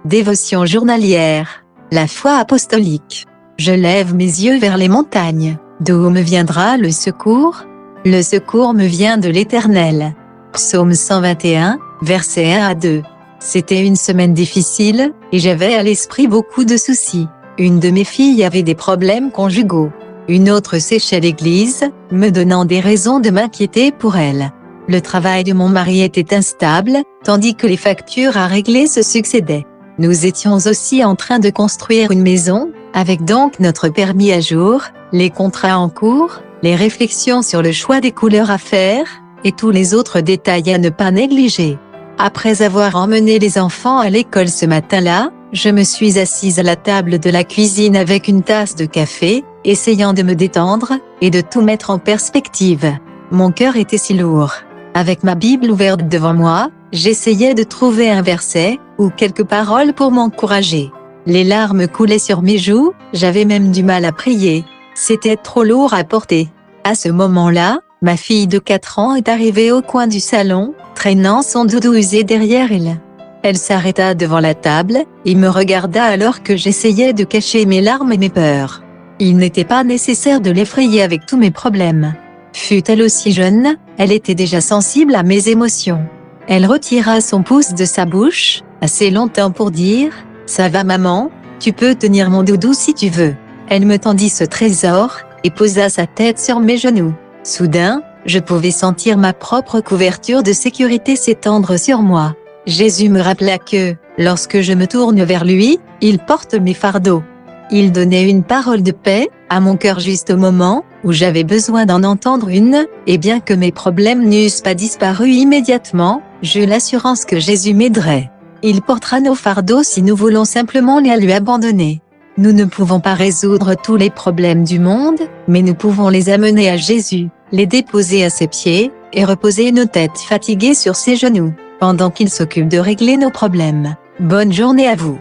Dévotion journalière. La foi apostolique. Je lève mes yeux vers les montagnes. D'où me viendra le secours? Le secours me vient de l'Éternel. Psaume 121, versets 1 à 2. C'était une semaine difficile, et j'avais à l'esprit beaucoup de soucis. Une de mes filles avait des problèmes conjugaux. Une autre séchait l'église, me donnant des raisons de m'inquiéter pour elle. Le travail de mon mari était instable, tandis que les factures à régler se succédaient. Nous étions aussi en train de construire une maison, avec donc notre permis à jour, les contrats en cours, les réflexions sur le choix des couleurs à faire, et tous les autres détails à ne pas négliger. Après avoir emmené les enfants à l'école ce matin-là, je me suis assise à la table de la cuisine avec une tasse de café, essayant de me détendre, et de tout mettre en perspective. Mon cœur était si lourd. Avec ma Bible ouverte devant moi, j'essayais de trouver un verset, ou quelques paroles pour m'encourager. Les larmes coulaient sur mes joues, j'avais même du mal à prier. C'était trop lourd à porter. À ce moment-là, ma fille de 4 ans est arrivée au coin du salon, traînant son doudou usé derrière elle. Elle s'arrêta devant la table, et me regarda alors que j'essayais de cacher mes larmes et mes peurs. Il n'était pas nécessaire de l'effrayer avec tous mes problèmes. Fût-elle aussi jeune, elle était déjà sensible à mes émotions. Elle retira son pouce de sa bouche, assez longtemps pour dire « Ça va maman, tu peux tenir mon doudou si tu veux ». Elle me tendit ce trésor, et posa sa tête sur mes genoux. Soudain, je pouvais sentir ma propre couverture de sécurité s'étendre sur moi. Jésus me rappela que, lorsque je me tourne vers lui, il porte mes fardeaux. Il donnait une parole de paix, à mon cœur juste au moment, où j'avais besoin d'en entendre une, et bien que mes problèmes n'eussent pas disparu immédiatement, j'eus l'assurance que Jésus m'aiderait. Il portera nos fardeaux si nous voulons simplement les lui abandonner. Nous ne pouvons pas résoudre tous les problèmes du monde, mais nous pouvons les amener à Jésus, les déposer à ses pieds, et reposer nos têtes fatiguées sur ses genoux, pendant qu'il s'occupe de régler nos problèmes. Bonne journée à vous.